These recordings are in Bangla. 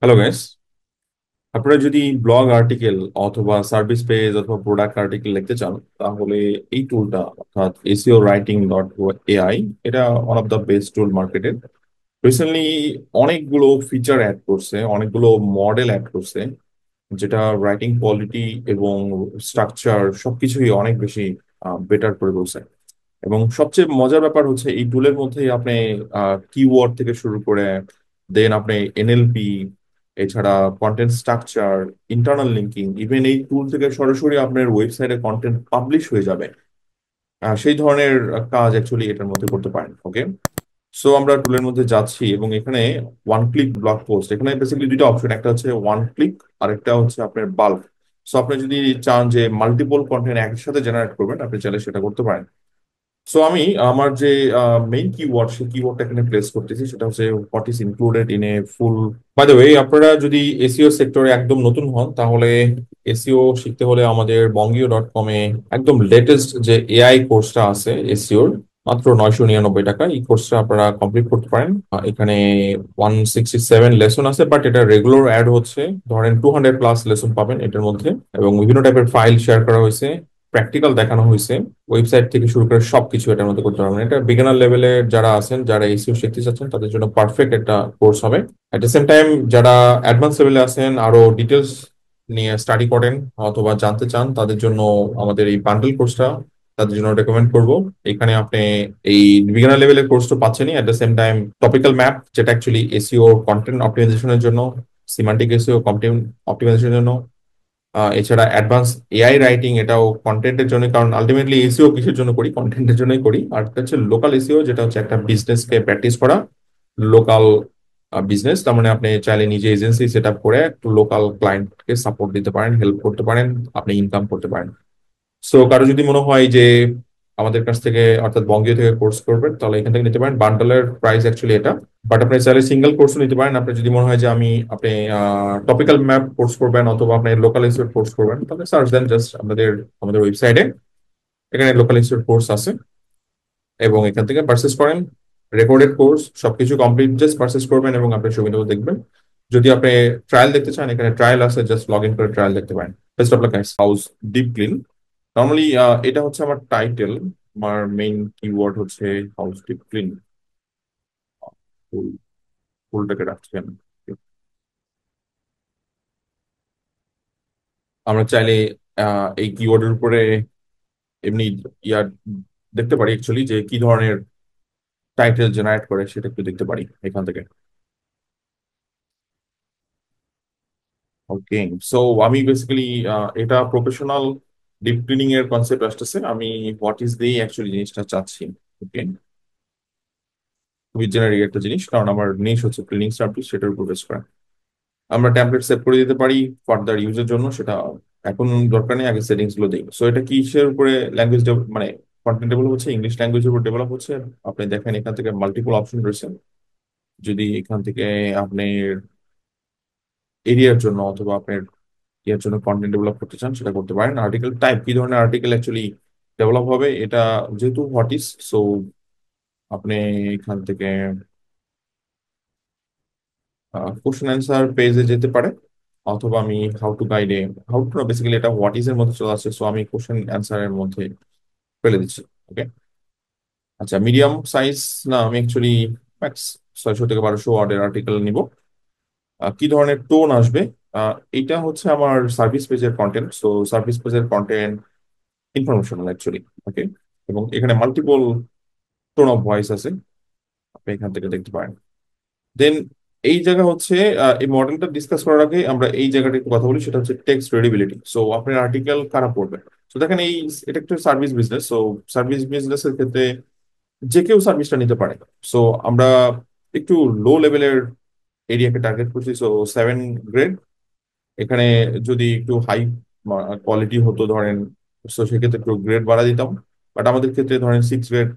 হ্যালো গাইস, আপনারা যদি ব্লগ আর্টিকেল অথবা সার্ভিস পেজ অথবা প্রোডাক্ট আর্টিকেল লিখতে চান তাহলে এই টুলটা অর্থাৎ এসইও রাইটিং ডট এআই এটা ওয়ান অফ দ্য বেস্ট টুল মার্কেটের। রিসেন্টলি অনেকগুলো ফিচার অ্যাড করছে, অনেকগুলো মডেল অ্যাড করছে, যেটা রাইটিং কোয়ালিটি এবং স্ট্রাকচার সবকিছুই অনেক বেশি বেটার করে তুলছে। এবং সবচেয়ে মজার ব্যাপার হচ্ছে এই টুলের মধ্যে আপনি কিওয়ার্ড থেকে শুরু করে দেন আপনি এনএলপি, এছাড়া content structure, internal linking, even এই টুল থেকে সরাসরি আপনার ওয়েবসাইটে কন্টেন্ট পাবলিশ হয়ে যাবে। সেই ধরনের কাজ অ্যাকচুয়ালি এটার মধ্যে করতে পারেন। ওকে, সো আমরা টুলের মধ্যে যাচ্ছি এবং এখানে ওয়ান ক্লিক ব্লগ পোস্ট, এখানে বেসিক্যালি দুইটা অপশন, একটা হচ্ছে ওয়ান ক্লিক আর একটা হচ্ছে আপনার বাল্ক। সো আপনি যদি চান যে মাল্টিপল কন্টেন্ট একসাথে জেনারেট করবেন, আপনি চাইলে সেটা করতে পারেন। সো আমি আমার যে মেইন কিওয়ার্ড, সেই কিওয়ার্ডটা এখানে প্লেস করতেছি, সেটা হচ্ছে what is included in a full. By the way, আপনারা যদি এসইও সেক্টরে একদম নতুন হন তাহলে এসইও শিখতে হলে আমাদের বঙ্গীয়.com-এ একদম লেটেস্ট যে এআই কোর্সটা আছে এসইওর, মাত্র 999 টাকা এই কোর্সটা আপনারা কমপ্লিট করতে পারেন। এখানে 167 লেসন আছে, বাট এটা রেগুলার অ্যাড হচ্ছে। ধরেন 200+ লেসন পাবেন এটার মধ্যে, এবং বিভিন্ন টাইপের ফাইল শেয়ার করা হয়েছে, প্র্যাকটিক্যাল দেখানো হয়েছে, ওয়েবসাইট থেকে শুরু করে সবকিছু এটার মধ্যে করতে পারবেন। এটা বিগিনার লেভেলের যারা আছেন, যারা এসইও শিখতে চাচ্ছেন তাদের জন্য পারফেক্ট একটা কোর্স হবে। এট দ্য সেম টাইম যারা অ্যাডভান্স লেভেলে আছেন, আরো ডিটেলস নিয়ে স্টাডি করেন অথবা জানতে চান, তাদের জন্য আমাদের এই বান্ডেল কোর্সটা তাদের জন্য রেকমেন্ড করব। এখানে আপনি এই বিগিনার লেভেলের কোর্স তো পাচ্ছেনই, at the same time topical map, যেটা অ্যাকচুয়ালি এসইও কন্টেন্ট অপটিমাইজেশনের জন্য, সিমান্টিক এসইও কন্টেন্ট অপটিমাইজেশনের জন্য, এছাড়া অ্যাডভান্স এআই রাইটিং, এটাও কন্টেন্টের জন্য, কারণ আলটিমেটলি এসইও কিসের জন্য করি, কন্টেন্টের জন্যই করি। আর এটা হচ্ছে লোকাল এসইও, যেটা হচ্ছে একটা বিজনেসকে প্র্যাকটিস করা, লোকাল বিজনেস। তার মানে আপনি চাইলে নিজে এজেন্সি সেট আপ করে একটু লোকাল ক্লায়েন্টকে সাপোর্ট দিতে পারেন, হেল্প করতে পারেন, আপনি ইনকাম করতে পারেন। সো কারো যদি মনে হয় যে আমাদের কাছ থেকে অর্থাৎ বঙ্গীয় থেকে কোর্স করবেন, তাহলে এখান থেকে নিতে পারেন। বান্ডেলের প্রাইস অ্যাকচুয়ালি এটা, বাট আপনি চাইলে সিঙ্গেল কোর্সও নিতে পারেন। আপনি যদি মনে হয় যে আপনি টপিক্যাল ম্যাপ কোর্স করবেন অথবা আপনি লোকাল ইনস্টিটিউট কোর্স করবেন, তাহলে সার্চ দেন জাস্ট আমাদের ওয়েবসাইটে, এখানে লোকাল ইনস্টিটিউট কোর্স আছে, এবং এখান থেকে পারচেস করেন। রেকর্ডেড কোর্স, সবকিছু কমপ্লিট, জাস্ট পারচেস করবেন এবং আপনি সুবিধা দেখবেন। যদি আপনি ট্রায়াল দেখতে চান, এখানে ট্রায়াল আছে, জাস্ট লগ ইন করে ট্রায়াল দেখতে পারেন। Best of luck guys. House deep clean, normally এটা হচ্ছে আমার টাইটেল। আমার মেইন কিওয়ার্ড হচ্ছে হাউস ডিপ ক্লিন। ফুল ফুলটাকে রাখছেন। আমরা চাইলে এই কিওয়ার্ডের উপরে এমনি ইয়ার দেখতে পারি অ্যাকচুয়ালি, যে কি ধরনের টাইটেল জেনারেট করে সেটা একটু দেখতে পারি এখান থেকে। ওকে, সো আমি বেসিক্যালি এটা প্রফেশনাল ডিপ ক্লিনিং এর কনসেপ্ট আসতেছে। আমি হোয়াট ইজ দিয়ে অ্যাকচুয়ালি জিনিসটা চাচ্ছি। ওকে, খুবই জেনারিক একটা জিনিস, কারণ আমার নিশ হচ্ছে ক্লিনিং সার্ভিস, সেটার উপর বেস করা। আমরা টেমপ্লেট সেভ করে দিতে পারি ফার্দার ইউজের জন্য, সেটা এখন দরকার নেই, আগে সেটিংস গুলো দিই। সো এটা কিসের উপরে ল্যাঙ্গুয়েজ, মানে কন্টেন্ট ডেভেলপ হচ্ছে, ইংলিশ ল্যাঙ্গুয়েজের উপর ডেভেলপ হচ্ছে। আপনি দেখেন এখান থেকে মাল্টিপল অপশন রয়েছে। যদি এখান থেকে আপনি এরিয়ার জন্য অথবা আপনার ইয়ার জন্য কন্টেন্ট ডেভেলপ করতে চান, সেটা করতে পারেন। আর্টিকেল টাইপ, কি ধরনের আর্টিকেল অ্যাকচুয়ালি ডেভেলপ হবে, এটা যেহেতু হোয়াট ইজ, সো আপনি এখান থেকে কোশ্চেন অ্যান্সার পেজে যেতে পারে, অথবা আমি হাউ টু গাইডে, হাউ টু বেসিক্যালি এটা হোয়াট ইজ এর মধ্যে চলে আসছে, সো আমি কোশ্চেন অ্যান্সারের মধ্যে ফেলে দিচ্ছি। ওকে, আচ্ছা, মিডিয়াম সাইজ না, আমি অ্যাকচুয়ালি ম্যাক্স 600 থেকে 1200 ওয়ার্ডের আর্টিকেল নিব। কি ধরনের টোন আসবে, এটা হচ্ছে আমার সার্ভিস পেজের কন্টেন্ট। সো সার্ভিস পেজের কন্টেন্ট ইনফরমেশনাল অ্যাকচুয়ালি। ওকে, এবং এখানে মাল্টিপল টোন অফ ভয়েস আছে, আপনি এখান থেকে দেখতে পারেন। দেন এই জায়গা হচ্ছে, এই মডেলটা ডিসকাস করার আগে আমরা এই জায়গাটা একটু কথা বলি, সেটা হচ্ছে টেক্সট রিডেবিলিটি। সো আপনার আর্টিকেল কারা পড়বে? তো দেখেন, এটা একটা সার্ভিস বিজনেস। সো সার্ভিস বিজনেসের ক্ষেত্রে যে কেউ সার্ভিসটা নিতে পারে। সো আমরা একটু লো লেভেলের এরিয়াকে টার্গেট করছি, সো 7 গ্রেড। এখানে যদি একটু হাই কোয়ালিটি হতো ধরেন, তো সেক্ষেত্রে একটু গ্রেড বাড়া দিতাম, বাট আমাদের ক্ষেত্রে ধরেন 6 গ্রেড,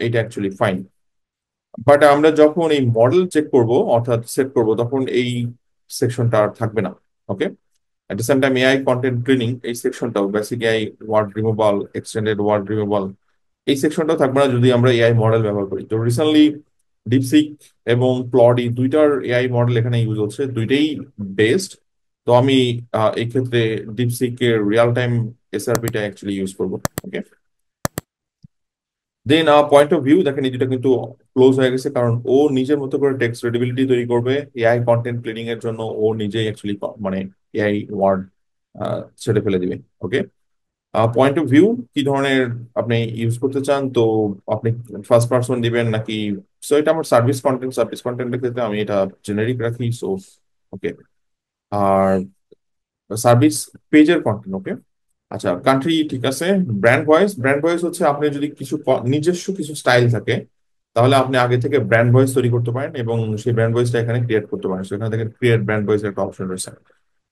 এইটা অ্যাকচুয়ালি ফাইন। বাট আমরা যখন এই মডেল চেক করব অর্থাৎ সেট করব, তখন এই সেকশনটা আর থাকবে না। Okay, at the same time AI content training, এই সেকশনটাও basic AI word removal, extended word removal, এই সেকশনটাও থাকবে না যদি আমরা এআই মডেল ব্যবহার করি। তো রিসেন্টলি ডিপসিক এবং ক্লডি দুইটার এআই মডেল এখানে ইউজ হচ্ছে, দুইটাই বেস্ট। তো আমি এই ক্ষেত্রে ডিপসিক এর রিয়েল টাইম এসআরপিটা অ্যাকচুয়ালি ইউজ করবো। ওকে, দেন পয়েন্ট অফ ভিউ দেখেন এই দুটা কিন্তু ক্লোজ হয়ে গেছে, কারণ ও নিজের মতো করে টেক্সট রিডেবিলিটি তৈরি করবে এআই কন্টেন্ট ক্লিনিং এর জন্য। ও নিজেই অ্যাকচুয়ালি মানে এআই ওয়ার্ড ছেড়ে ফেলে দিবে। ওকে, পয়েন্ট অফ ভিউ কি ধরনের আপনি ইউজ করতে চান, তো আপনি ফার্স্ট পার্সন দিবেন নাকি? সো এটা আমার সার্ভিস কন্টেন্টের ক্ষেত্রে আমি এটা জেনারিক রাখি। সো ওকে, আর সার্ভিস পেজের কন্টেন্ট। ওকে, আচ্ছা কান্ট্রি ঠিক আছে। ব্র্যান্ড ভয়েস হচ্ছে আপনি যদি কিছু নিজস্ব কিছু স্টাইল থাকে, তাহলে আপনি আগে থেকে ব্র্যান্ড ভয়েস তৈরি করতে পারেন এবং সেই ব্র্যান্ড ভয়েসটা এখানে ক্রিয়েট করতে পারেন। সেখান থেকে ক্রিয়েট ব্র্যান্ড ভয়েস একটা অপশন রয়েছে।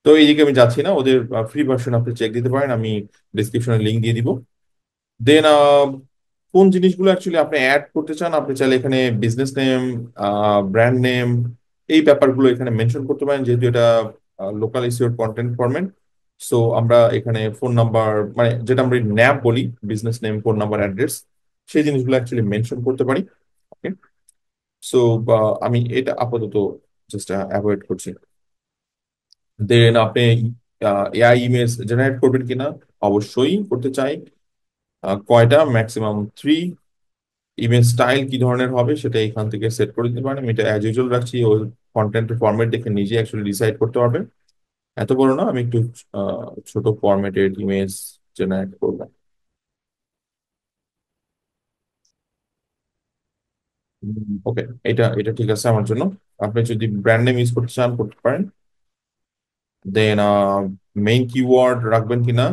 তো এইদিকে আমি যাচ্ছি না, ওদের ফ্রি ভার্সন আপনি চেক দিতে পারেন, আমি ডিসক্রিপশনে লিঙ্ক দিয়ে দিব। দেন কোন জিনিসগুলো অ্যাকচুয়ালি আপনি অ্যাড করতে চান, আপনি চাইলে এখানে বিজনেস নেম, ব্র্যান্ড নেম, এই ব্যাপারগুলো এখানে মেনশন করতে পারেন, যেহেতু এটা local issued content format. So আমরা এখানে ফোন নাম্বার, মানে যেটা আমরা ন্যাপ বলি, business name, phone number, address, সেই জিনিসগুলো অ্যাকচুয়ালি মেনশন করতে পারি। ওকে, সো আমি এটা আপাতত জাস্ট অ্যাভয়েড করছি। দেন আপনি এআই ইমেজ জেনারেট করবেন কিনা? অবশ্যই করতে চাই। কয়টা? ম্যাক্সিমাম 3। ইমেজ স্টাইল কি ধরনের হবে সেটা এখান থেকে সেট করে দিতে পারেন। আমি এটা অ্যাজ ইউজুয়াল রাখছি, ওই কন্টেন্ট ফরম্যাট দেখে নিজে অ্যাকচুয়ালি ডিসাইড করতে পারবেন। এত বড় না, আমি একটু ছোট ফরম্যাটের ইমেজ জেনারেট করবো। ওকে, এটা এটা ঠিক আছে আমার জন্য। আপনি যদি ব্র্যান্ড নেম ইউজ করতে চান করতে পারেন। দেন মেইন কিওয়ার্ড রাখবেন কিনা?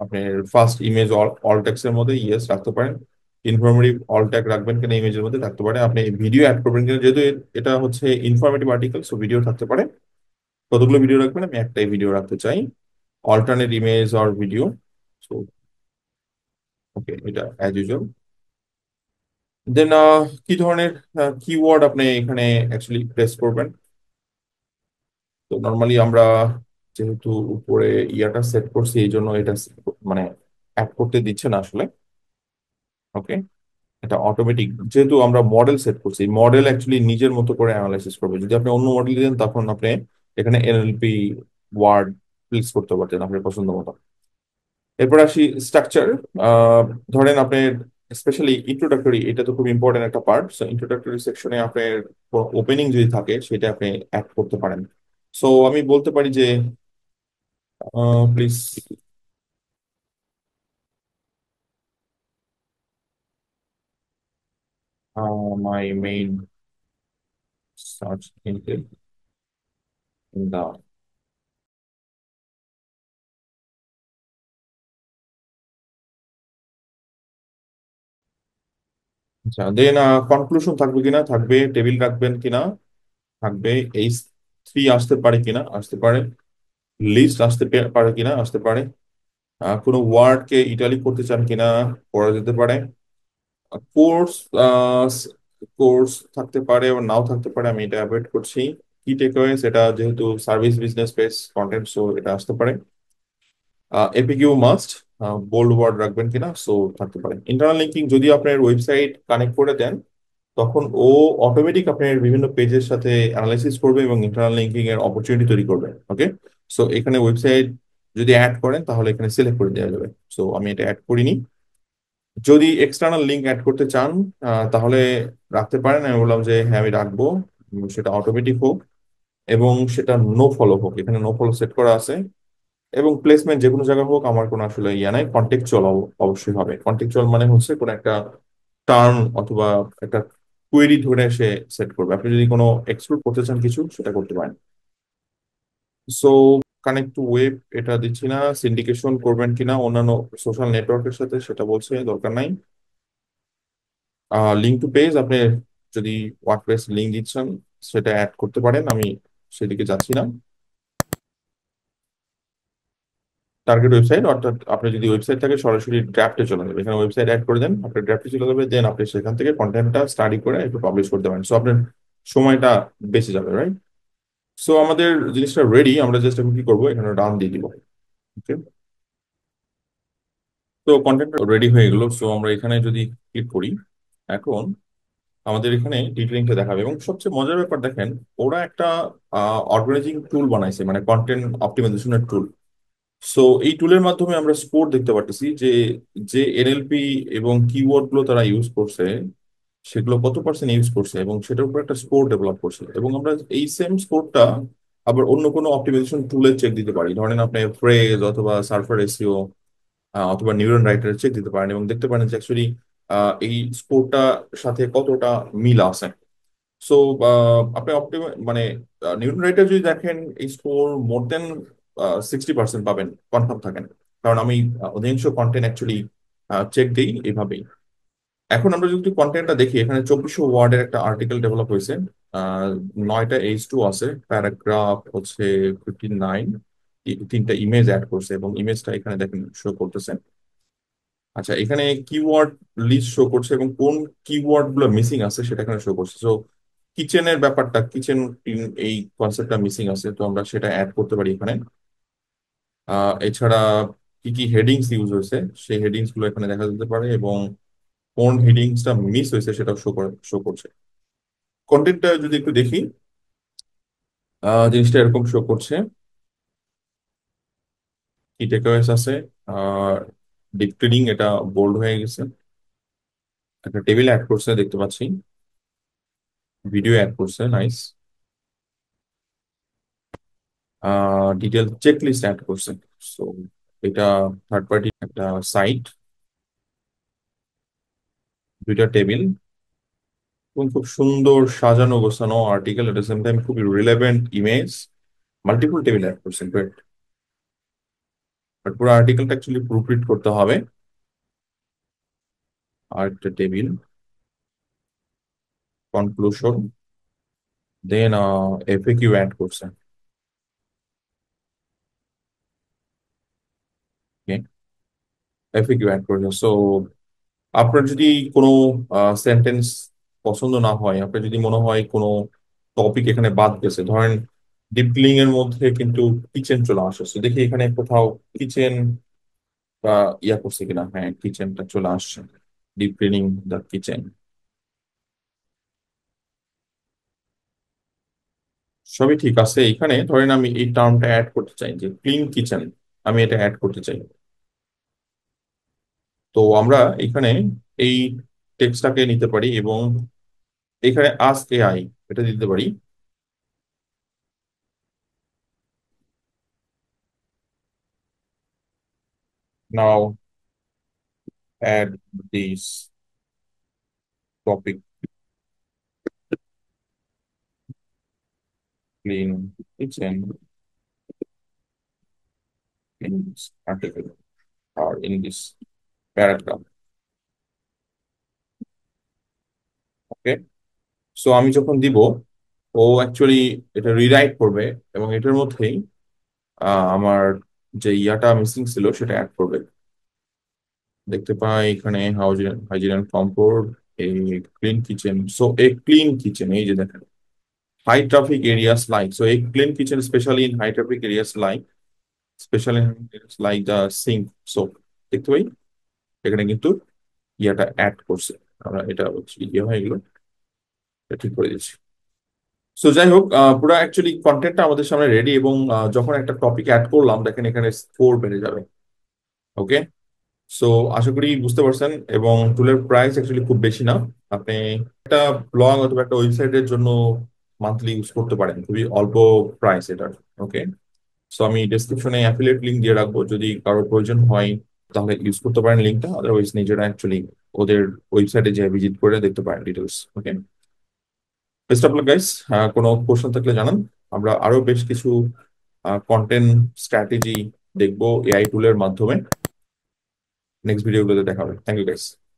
আপনি ফার্স্ট ইমেজ অল টেক্সট এর মধ্যে ইয়েস রাখতে পারেন। ইনফরমেটিভ অল ট্যাগ রাখবেন কিনা ইমেজের মধ্যে রাখতে পারেন। আপনি ভিডিও অ্যাড করবেন কিনা, যেহেতু এটা হচ্ছে ইনফরমেটিভ আর্টিকেল, সো ভিডিও থাকতে পারে। কতগুলো ভিডিও রাখবেন? আমি একটাই ভিডিও রাখতে চাই। Alternate image or video. So okay, এটা অ্যাজ ইউজুয়াল। দেন কি ধরনের কিওয়ার্ড আপনি এখানে অ্যাকচুয়ালি প্রেস করবেন? তো নর্মালি আমরা যেহেতু উপরে ইয়াটা সেট করছি, এই জন্য এটা মানে অ্যাড করতে দিচ্ছে না আসলে। ওকে, এটা অটোমেটিক, যেহেতু আমরা মডেল সেট করছি, মডেল অ্যাকচুয়ালি নিজের মতো করে অ্যানালাইসিস করবে। যদি আপনি অন্য মডেল দেন তখন আপনি এখানে এনএলপি ওয়ার্ড প্লেস করতে পারতেন আপনার পছন্দ মতো। এরপর আসি স্ট্রাকচার। ধরেন আপনার স্পেশালি ইন্ট্রোডাক্টরি, এটা তো খুব ইম্পর্টেন্ট একটা পার্ট। সো ইন্ট্রোডাক্টরি সেকশনে আপনার ওপেনিং যদি থাকে সেটা আপনি অ্যাড করতে পারেন। সো আমি বলতে পারি যে please my main search engine in the. আচ্ছা, দেন কনক্লুশন থাকবে কিনা? থাকবে। টেবিল রাখবেন কিনা? থাকবে। এইচ থ্রি আসতে পারে কিনা? আসতে পারে। লিস্ট আসতে পারে কিনা? আসতে পারে। কোনো ওয়ার্ডকে ইটালিক করতে চান কিনা? করা যেতে পারে। কোর্স কোর্স থাকতে পারে বা নাও থাকতে পারে, আমি এটা অ্যাভয়েড করছি। কি টেকওয়েস, এটা যেহেতু service business base content, so এটা আসতে পারে। এপিকিউ মাস্ট, বোল্ড ওয়ার্ড রাখবেন কিনা? সো থাকতে পারে। ইন্টারনাল লিঙ্কিং যদি আপনার ওয়েবসাইট কানেক্ট করে দেন, তখন ও অটোমেটিক আপনার বিভিন্ন পেজের সাথে অ্যানালাইসিস করবে এবং ইন্টারনাল লিঙ্কিং এর অপরচুনিটি তৈরি করবে। ওকে, সো এখানে ওয়েবসাইট যদি অ্যাড করেন তাহলে এখানে সিলেক্ট করে দেওয়া যাবে। সো আমি এটা অ্যাড করিনি। যদি এক্সটার্নাল লিঙ্ক অ্যাড করতে চান তাহলে রাখতে পারেন। আমি বললাম যে হ্যাঁ আমি রাখবো। সেটা অটোমেটিক হোক এবং সেটা নো ফলো হোক, এখানে নো ফলো সেট করা আছে। এবং প্লেসমেন্ট যে কোনো জায়গায় হোক, আমার কোনো আসলে ইয়া নাই। কন্টেক্সচুয়াল অবশ্যই হবে। কন্টেক্সচুয়াল মানে হচ্ছে কোনো একটা টার্ম অথবা একটা কোয়েরি ধরে সে সেট করবে। আপনি যদি কোনো এক্সক্লুড করতে চান কিছু, সেটা করতে পারেন। সো কানেক্ট টু ওয়েব এটা দিচ্ছি না। সিন্ডিকেশন করবেন কিনা অন্যান্য সোশ্যাল নেটওয়ার্কের সাথে, সেটা বলছে দরকার নাই। লিঙ্ক টু পেজ, আপনি যদি ওয়ার্ডপ্রেস লিঙ্ক দিচ্ছেন সেটা অ্যাড করতে পারেন, আমি সেদিকে যাচ্ছি না। টার্গেট ওয়েবসাইট, অর্থাৎ আপনি যদি ওয়েবসাইট থাকে সরাসরি ড্রাফটে চলে যাবে। এখানে ওয়েবসাইট অ্যাড করে দেন, আপনার ড্রাফটে চলে যাবে, দেন আপনি সেখান থেকে কন্টেন্টটা স্টাডি করে একটু পাবলিশ করতে পারেন। সো আপনার সময়টা বেঁচে যাবে, রাইট? সো আমাদের জিনিসটা রেডি, আমরা জাস্ট এখন কি করবো, এখানে রান দিয়ে দিব। ওকে, তো কন্টেন্ট রেডি হয়ে গেল। সো আমরা এখানে যদি ক্লিক করি এখন, আমাদের এখানে ডিটেলিংটা দেখাবে। এবং সবচেয়ে মজার ব্যাপার দেখেন, ওরা একটা অর্গানাইজিং টুল বানাইছে, মানে কন্টেন্ট অপটিমাইজেশনের টুল। সো এই টুলের মাধ্যমে আমরা স্কোর দেখতে পারতেছি যে যে এনএলপি এবং কিওয়ার্ড গুলো তারা ইউজ করছে, সেগুলো কত পার্সেন্ট ইউজ করছে, এবং সেটার উপর একটা স্কোর ডেভেলপ করছে। এবং আমরা এই সেম স্কোরটা আবার অন্য কোনো অপটিমাইজেশন টুলে চেক দিতে পারি। ধরেন আপনি ফ্রেজ অথবা সার্ফার এসইও অথবা নিউরন রাইটার চেক দিতে পারেন এবং দেখতে পারেন যে অ্যাকচুয়ালি এই স্কোরটা সাথে কতটা মিল আছে। সো আপনি মানে নিউটন রাইটার যদি দেখেন, এই স্কোর মোর দেন 60% পাবেন, কনফার্ম থাকেন। কারণ আমি অধিকাংশ কন্টেন্ট অ্যাকচুয়ালি চেক দিই এইভাবেই। এখন আমরা যদি কন্টেন্টটা দেখি, এখানে 2400 ওয়ার্ডের একটা আর্টিকেল ডেভেলপ হয়েছে। আহ, 9টা H2 আছে, প্যারাগ্রাফ হচ্ছে 59, তিনটা ইমেজ অ্যাড করছে এবং ইমেজটা এখানে দেখেন শো করতেছে। আচ্ছা, এখানে কিওয়ার্ড লিস্ট শো করছে এবং কোন কিওয়ার্ড গুলো মিসিং আছে সেটা এখানে শো করছে। তো কিচেনের ব্যাপারটা, কিচেন এই কনসেপ্টটা মিসিং আছে, তো আমরা সেটা অ্যাড করতে পারি এখানে। এছাড়া কি কি হেডিংস ইউজ হয়েছে সেই হেডিংস গুলো এখানে দেখা যেতে পারে, এবং কোন হেডিংসটা মিস হয়েছে সেটাও শো করছে। কন্টেন্টটা যদি একটু দেখি, জিনিসটা এরকম শো করছে। কি টেকঅ্যাওয়েস আছে, আর ডিপ ক্লিনিং এটা বোল্ড হয়ে গেছে। একটা টেবিল অ্যাড করছে দেখতে পাচ্ছি, ভিডিও অ্যাড করছে, nice. Detail checklist add করছে। সো এটা থার্ড পার্টি একটা সাইট, দুইটা টেবিল, এবং খুব সুন্দর সাজানো গোছানো article, at the same time খুবই relevant image, multiple table add করছেন, গ্রেট। বাট পুরো আর্টিকেলটা অ্যাকচুয়ালি প্রুফ রিড করতে হবে। আর একটা table, conclusion, then FAQ add করছেন। এফএকিউ অ্যাড করছেন। সো আপনার যদি কোনো সেন্টেন্স পছন্দ না হয়, আপনার যদি মনে হয় কোনো টপিক এখানে বাদ গেছে, ধরেন ডিপ ক্লিনিং এর মধ্যে কিন্তু কিচেন চলে আসছে, তো দেখি এখানে কোথাও কিচেন বা ইয়া করছে কিনা। হ্যাঁ, কিচেনটা চলে আসছে, ডিপ ক্লিনিং দ্য কিচেন, সবই ঠিক আছে। এখানে ধরেন আমি এই টার্মটা অ্যাড করতে চাই, যে ক্লিন কিচেন, আমি এটা অ্যাড করতে চাই। তো আমরা এখানে এই টেক্সটটাকে নিতে পারি এবং এখানে আস্ক এআই এটা দিতে পারি। Now add this topic, clean kitchen in this article or in this paragraph. Okay, so আমি যখন দিব, ও অ্যাকচুয়ালি এটা রিরাইট করবে এবং এটার মধ্যেই আমার যে ইয়াটা মিসিং ছিল সেটা অ্যাড করবে। দেখতে পাই এখানে হাউজিন হাইজিন অ্যান্ড কমফোর্ট, এই clean kitchen. So a clean kitchen, এই যে দেখেন, high traffic areas like, so a clean kitchen specially in high traffic areas like, specially like the sink. সো দেখতে পাই এখানে কিন্তু ইয়াটা অ্যাড করছে। আমরা এটা হচ্ছে ইয়ে হয়ে গেলো, এটা ঠিক করে দিচ্ছি। সো যাই হোক, পুরো অ্যাকচুয়ালি কন্টেন্টটা আমাদের সামনে রেডি, এবং যখন একটা টপিক অ্যাড করলাম দেখেন এখানে স্কোর বেড়ে যাবে। ওকে, সো আশা করি বুঝতে পারছেন। এবং টুলের প্রাইস অ্যাকচুয়ালি খুব বেশি না। আপনি একটা ব্লগ অথবা একটা ওয়েবসাইটের জন্য মান্থলি ইউজ করতে পারেন, খুবই অল্প প্রাইস এটার। ওকে, সো আমি ডেসক্রিপশনে অ্যাফিলিয়েট লিঙ্ক দিয়ে রাখবো, যদি কারোর প্রয়োজন হয় তাহলে ইউজ করতে পারেন লিঙ্কটা, আদারওয়াইজ নিজেরা অ্যাকচুয়ালি ওদের ওয়েবসাইটে যে ভিজিট করে দেখতে পারেন details. Okay, best of luck guys. কোনো কোশ্চেন থাকলে জানান। আমরা আরো বেশ কিছু কন্টেন্ট স্ট্র্যাটেজি দেখবো এআই টুলের মাধ্যমে। নেক্সট ভিডিওগুলোতে দেখা হবে। Thank you guys.